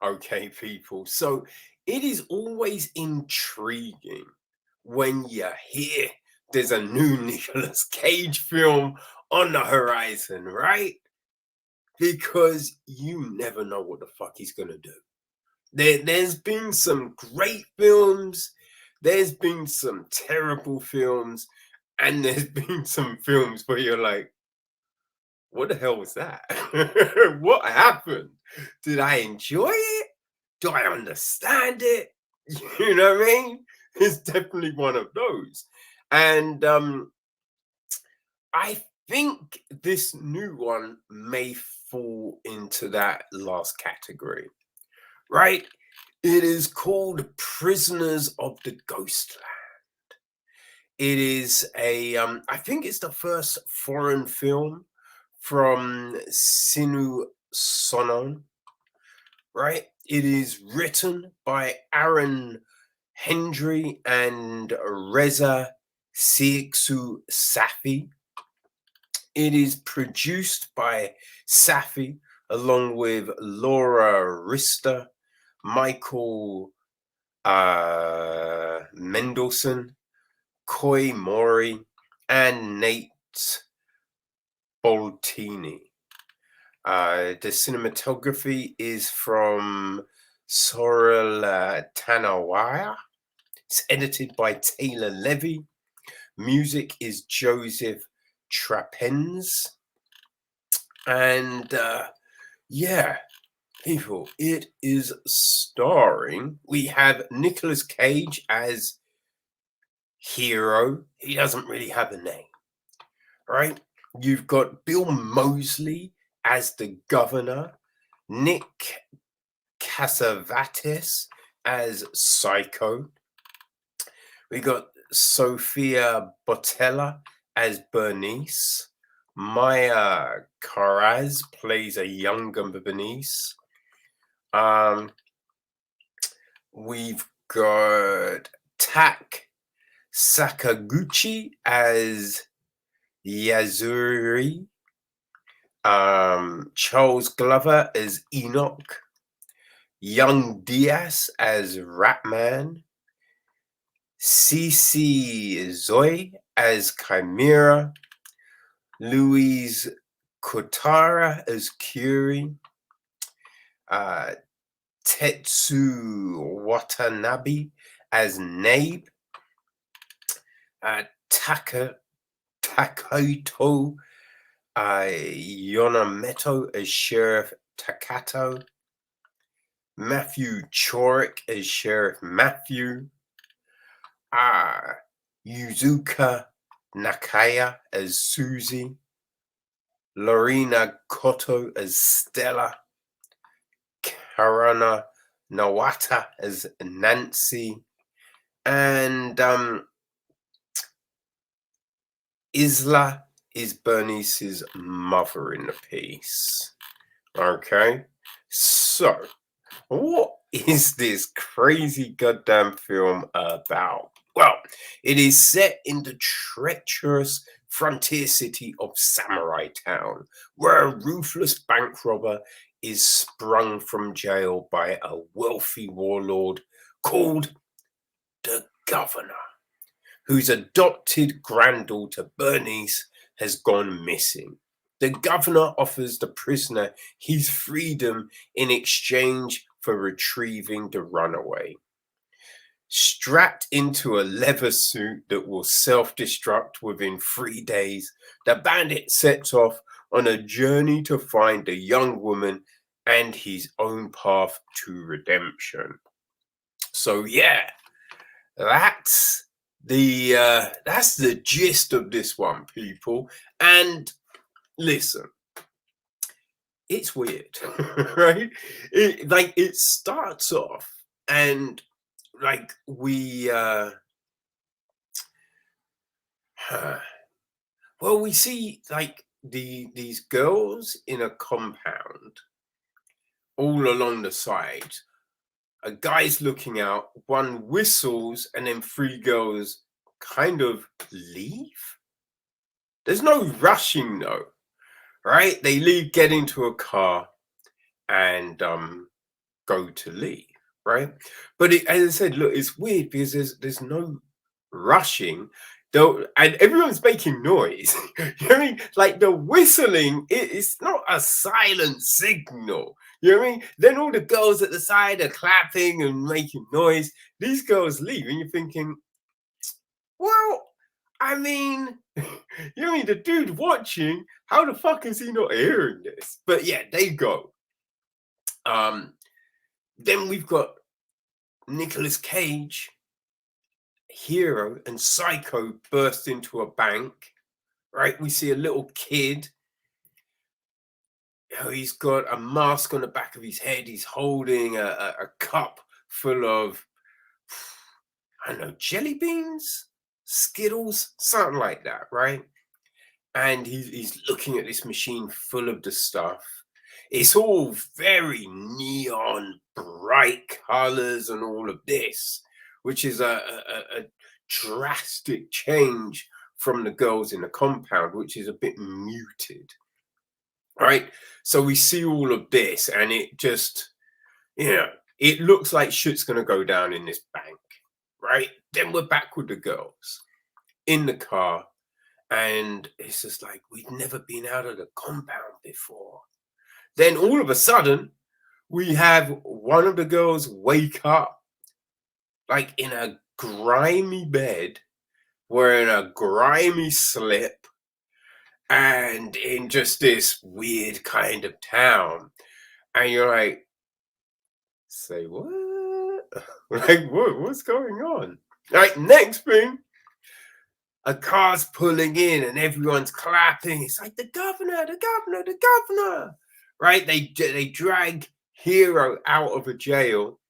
Okay, people. So it is always intriguing when you hear there's a new Nicolas Cage film on the horizon, right? Because you never know what the fuck he's gonna do. There's been some great films, there's been some terrible films, and there's been some films where you're like, what the hell was that? What happened? Did I enjoy it? Do I understand it? You know what I mean? It's definitely one of those. And I think this new one may fall into that last category, right? It is called Prisoners of the Ghostland. It is I think it's the first foreign film from Sion Sono, right? It is written by Aaron Hendry and Reza Sixo Safai. It is produced by Safai along with Laura Rister, Michael Mendelsohn, Koi Mori, and Nate Boltini. The cinematography is from Sorel Tanawaya. It's edited by Taylor Levy. Music is Joseph Trapens. And yeah, people, it is starring. We have Nicolas Cage as hero. He doesn't really have a name, right? You've got Bill Moseley as the governor, Nick Cassavetes as Psycho. We got Sofia Boutella as Bernice. Maya Karaz plays a younger Bernice. We've got Tak Sakaguchi as Yazuri. Charles Glover as Enoch. Young Diaz as Ratman. Cici Zoe as Chimera. Louise Kotara as Curie. Tetsu Watanabe as Nabe. Takato Yonameto as Sheriff Takato. Matthew Chorik as Sheriff Matthew. Yuzuka Nakaya as Susie. Lorena Koto as Stella. Karana Nawata as Nancy. And Isla is Bernice's mother in the piece. Okay, so what is this crazy goddamn film about? Well, it is set in the treacherous frontier city of Samurai Town, where a ruthless bank robber is sprung from jail by a wealthy warlord called the Governor, whose adopted granddaughter Bernice has gone missing. The governor offers the prisoner his freedom in exchange for retrieving the runaway. Strapped into a leather suit that will self-destruct within 3 days, the bandit sets off on a journey to find the young woman and his own path to redemption. So yeah, that's the gist of this one, people. And listen, it's weird, right? It starts off and like we well, we see like these girls in a compound all along the side. A guy's looking out, one whistles, and then 3 girls kind of leave. There's no rushing though, right? They leave, get into a car, and go to leave, right? But as I said, look, it's weird because there's no rushing. Though, and everyone's making noise. You know what I mean? Like the whistling, it's not a silent signal. You know what I mean? Then all the girls at the side are clapping and making noise. These girls leave, and you're thinking, well, I mean, you know what I mean? The dude watching, how the fuck is he not hearing this? But yeah, they go. Then we've got Nicolas Cage, hero, and Psycho burst into a bank. Right, we see a little kid. He's got a mask on the back of his head. He's holding a cup full of, I don't know, jelly beans, Skittles, something like that, right? And he's looking at this machine full of the stuff. It's all very neon, bright colors and all of this, which is a drastic change from the girls in the compound, which is a bit muted, right? So we see all of this, and it just, it looks like shit's gonna go down in this bank, right? Then we're back with the girls in the car, and it's just like, we've never been out of the compound before. Then all of a sudden, we have one of the girls wake up, like in a grimy bed, wearing a grimy slip, and in just this weird kind of town. And you're like, say what? Like, what's going on? Like, next thing, a car's pulling in and everyone's clapping. It's like, the governor, the governor, the governor. Right? They drag Hero out of a jail,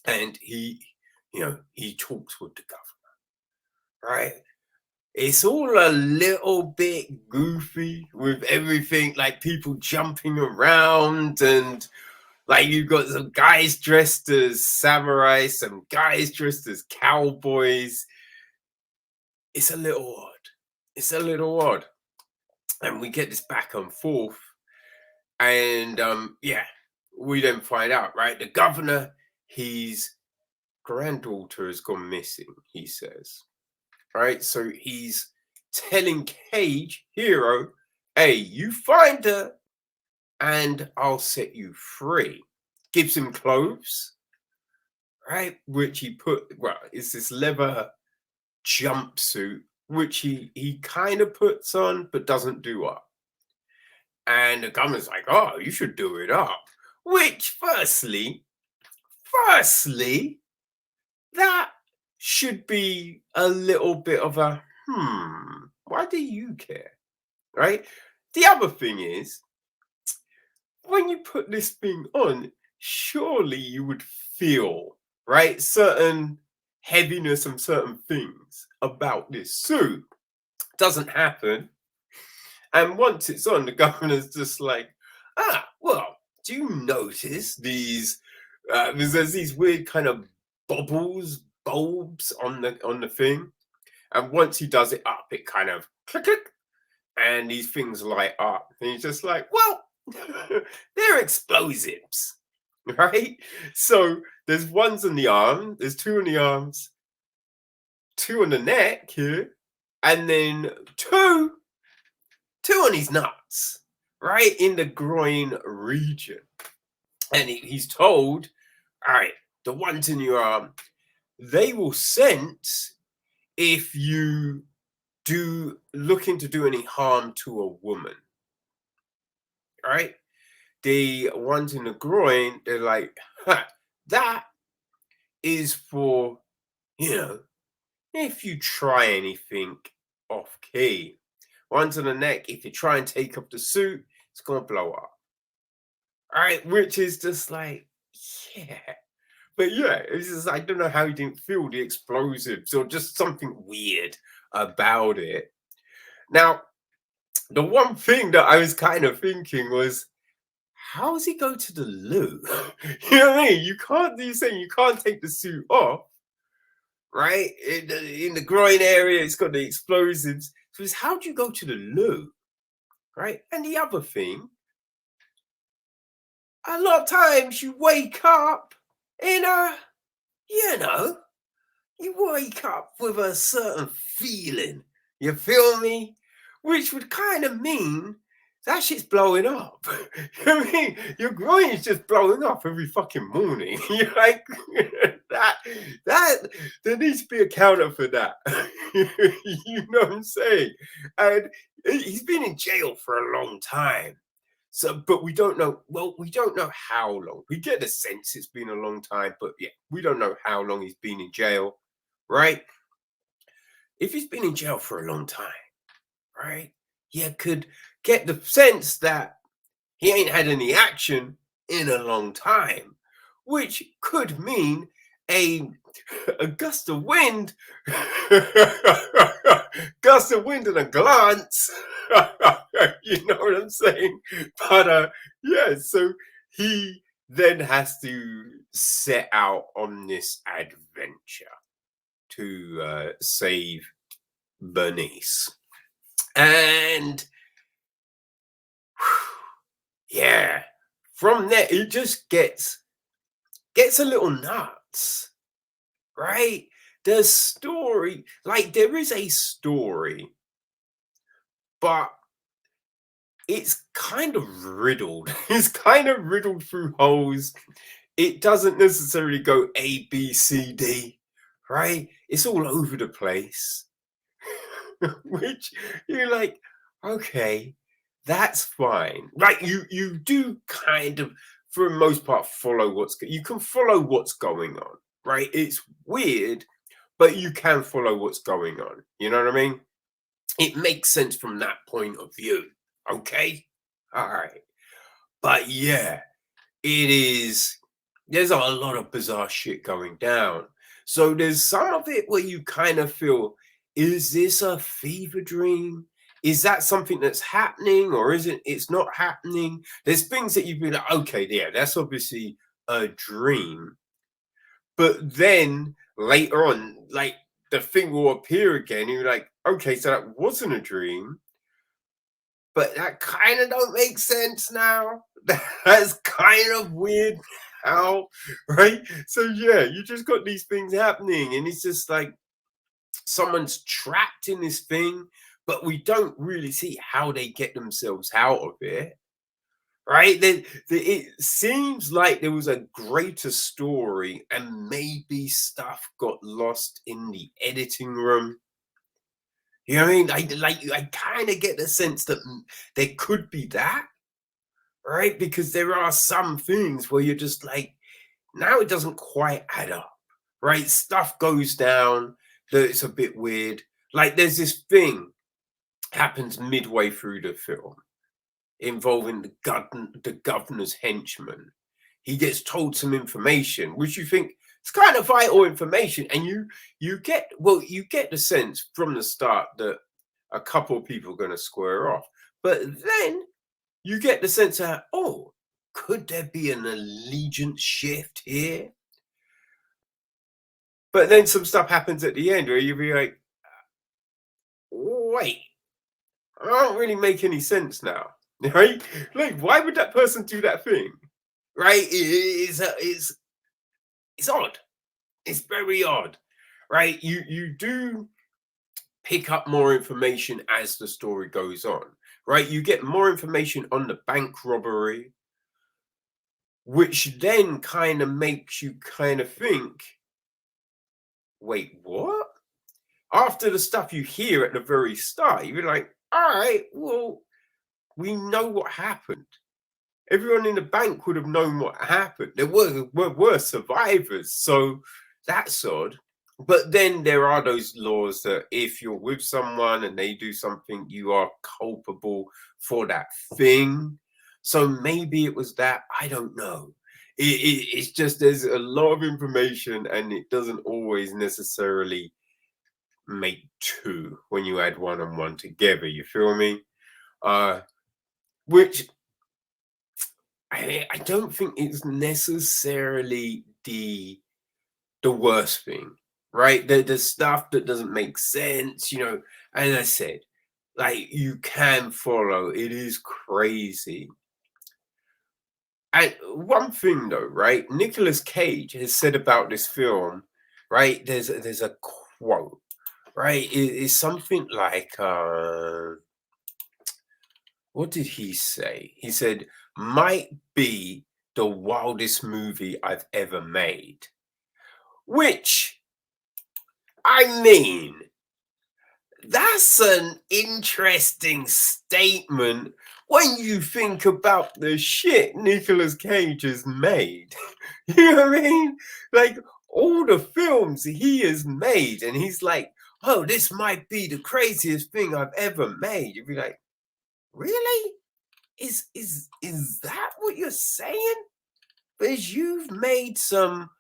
and he talks with the governor. Right? It's all a little bit goofy with everything, like people jumping around, and like you've got some guys dressed as samurai, some guys dressed as cowboys. It's a little odd. It's a little odd. And we get this back and forth. And we then find out, right? The governor, his granddaughter has gone missing, he says. Right? So he's telling Cage, Hero, hey, you find her and I'll set you free. Gives him clothes, right? Which he it's this leather jumpsuit, which he kind of puts on but doesn't do up. And the governor's like, oh, you should do it up. Which, firstly, that should be a little bit of a, why do you care? Right? The other thing is, when you put this thing on, surely you would feel, right, certain heaviness and certain things about this suit. Doesn't happen. And once it's on, the governor's just like, well, do you notice these, there's these weird kind of bulbs on the thing. And once he does it up, it kind of click, click, and these things light up. And he's just like, well, they're explosives, right? So there's ones on the arm, there's two on the arms, two on the neck here, and then two on his nuts, right in the groin region. And he's told, all right, the ones in your arm, they will sense if you looking to do any harm to a woman, right? The ones in the groin, they're like, that is for, if you try anything off key. Ones on the neck, if you try and take up the suit, it's gonna blow up. All right, which is just like, yeah. But yeah, it's just, I don't know how he didn't feel the explosives or just something weird about it. Now, the one thing that I was kind of thinking was, how does he go to the loo? You know what I mean? You can't take the suit off, right? In the groin area, it's got the explosives. So it's, how do you go to the loo, right? And the other thing, a lot of times you wake up in a, you know, you wake up with a certain feeling. You feel me? Which would kind of mean that shit's blowing up. I mean, your groin is just blowing up every fucking morning. You're like that. That there needs to be a counter for that. You know what I'm saying? And he's been in jail for a long time. So, but we don't know. Well, we don't know how long. We get the sense it's been a long time, but yeah, we don't know how long he's been in jail, right? If he's been in jail for a long time, right, you could get the sense that he ain't had any action in a long time, which could mean a a gust of wind, gust of wind and a glance. You know what I'm saying? But yeah, so he then has to set out on this adventure to save Bernice. And yeah, from there it just gets a little nuts, right? The story, like there is a story, but it's kind of riddled. It's kind of riddled through holes. It doesn't necessarily go A, B, C, D, right? It's all over the place. Which you're like, okay, that's fine. Right? You do kind of, for the most part, follow you can follow what's going on, right? It's weird, but you can follow what's going on. You know what I mean? It makes sense from that point of view. Okay. All right. But yeah, it is. There's a lot of bizarre shit going down. So there's some of it where you kind of feel, is this a fever dream? Is that something that's happening or isn't it's not happening? There's things that you'd be like, okay, yeah, that's obviously a dream. But then later on, like the thing will appear again. You're like, okay, so that wasn't a dream. But that kind of don't make sense now. That's kind of weird now, right? So yeah, you just got these things happening, and it's just like someone's trapped in this thing, but we don't really see how they get themselves out of it. Right? It seems like there was a greater story, and maybe stuff got lost in the editing room. You know what I mean? I kind of get the sense that there could be that, right? Because there are some things where you're just like, now it doesn't quite add up, right? Stuff goes down that it's a bit weird. Like there's this thing happens midway through the film involving the governor's henchman. He gets told some information, which you think it's kind of vital information, and you get the sense from the start that a couple of people are going to square off, but then you get the sense that, oh, could there be an allegiance shift here? But then some stuff happens at the end where you'll be like, wait, I don't really make any sense now, right? Like, why would that person do that thing, right? It's odd. It's very odd, right? You do pick up more information as the story goes on, right? You get more information on the bank robbery, which then kind of makes you kind of think, wait, what? After the stuff you hear at the very start, you're like, all right, well, we know what happened. Everyone in the bank would have known what happened. There were survivors, so that's odd. But then there are those laws that if you're with someone and they do something, you are culpable for that thing. So maybe it was that. I don't know. It's just there's a lot of information and it doesn't always necessarily make two when you add one and one together. You feel me? Which I don't think it's necessarily the worst thing, right? The stuff that doesn't make sense, you know, as I said, like you can follow, it is crazy. And one thing though, right? Nicolas Cage has said about this film, right? There's a quote, right? It's something like what did he say? He said, might be the wildest movie I've ever made. Which, I mean, that's an interesting statement when you think about the shit Nicolas Cage has made. You know what I mean? Like all the films he has made, and he's like, oh, this might be the craziest thing I've ever made. You'd be like, really? Is that what you're saying? Because you've made some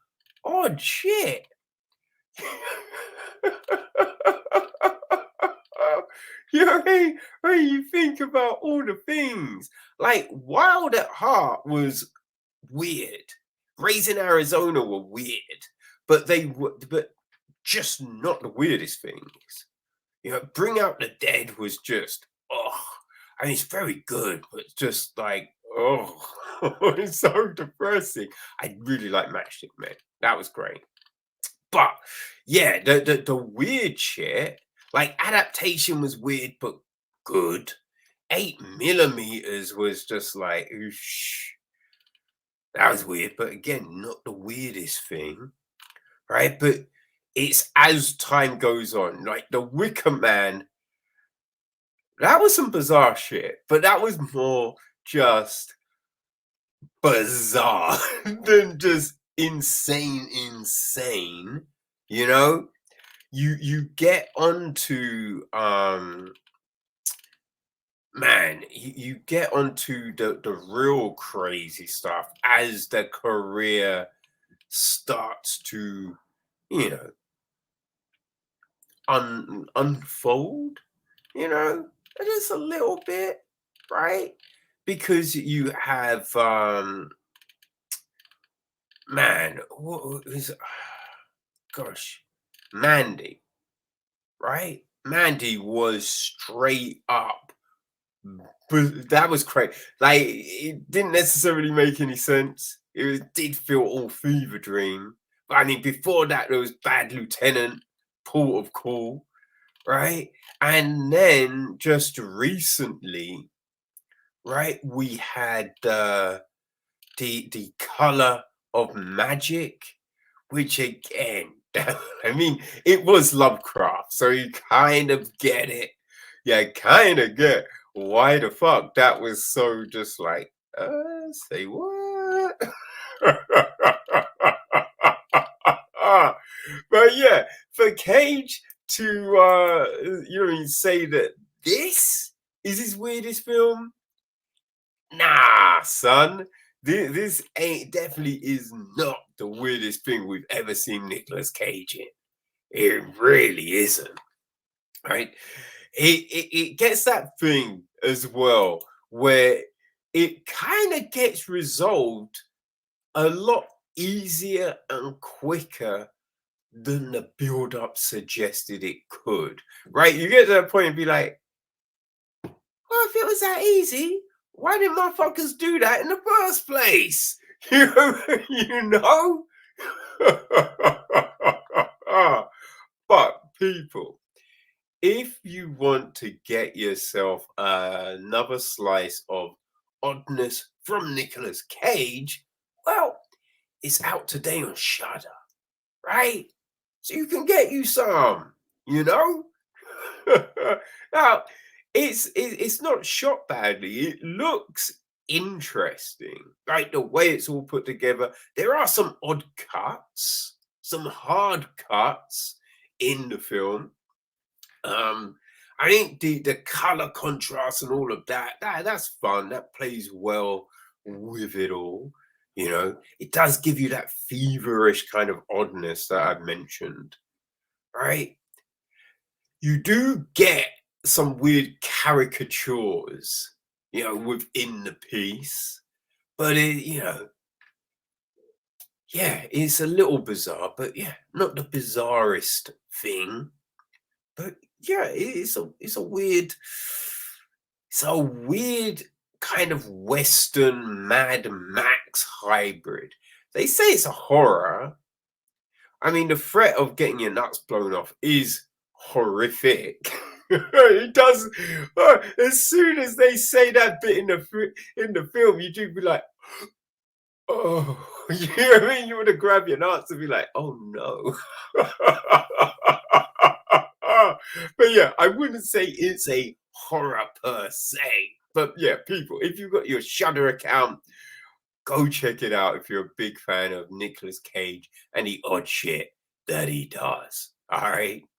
odd shit. You know what I mean? When you think about all the things, like Wild at Heart was weird. Raising Arizona were weird, but they were, but just not the weirdest things. You know, Bring Out the Dead was just, oh, I mean, it's very good, but just like, oh, it's so depressing. I really like Matchstick Man. That was great. But yeah, the weird shit, like adaptation was weird but good. 8 millimeters was just like, oosh, that was weird, but again, not the weirdest thing, right? But it's as time goes on, like the Wicker Man, that was some bizarre shit, but that was more just bizarre than just insane, you know? You get onto man, you get onto the real crazy stuff as the career starts to, you know, unfold, you know, just a little bit, right? Because you have man, what is gosh, Mandy, right? Mandy was straight up, but that was crazy. Like it didn't necessarily make any sense. Did feel all fever dream. But I mean, before that, there was Bad Lieutenant, Port of Call, right? And then just recently, right, we had the Color of Magic, which again, I mean, it was Lovecraft, so you kind of get it. Yeah, kind of get why the fuck that was so just like, say what? But yeah, for Cage to say that this is his weirdest film, nah, son. This ain't definitely is not the weirdest thing we've ever seen Nicolas Cage in. It really isn't. Right? It gets that thing as well where it kind of gets resolved a lot easier and quicker than the build-up suggested it could. Right? You get to that point and be like, well, if it was that easy, why did motherfuckers do that in the first place? You know? But people, if you want to get yourself another slice of oddness from Nicolas Cage, well, it's out today on Shudder, right? So you can get you some, you know? Now, it's not shot badly. It looks interesting, right? The way it's all put together. There are some odd cuts, some hard cuts in the film. Um, I think the color contrast and all of that's fun. That plays well with it all. You know, it does give you that feverish kind of oddness that I've mentioned, right? You do get some weird caricatures, within the piece, but yeah, it's a little bizarre, but yeah, not the bizarrest thing. But yeah, it's a weird kind of Western Mad Max Max hybrid. They say it's a horror. I mean, the threat of getting your nuts blown off is horrific. It does. As soon as they say that bit in the film, you do be like, oh, you know what I mean? You want to grab your nuts and be like, oh no. But yeah, I wouldn't say it's a horror per se. But yeah, people, if you've got your Shudder account, go check it out if you're a big fan of Nicolas Cage and the odd shit that he does. All right.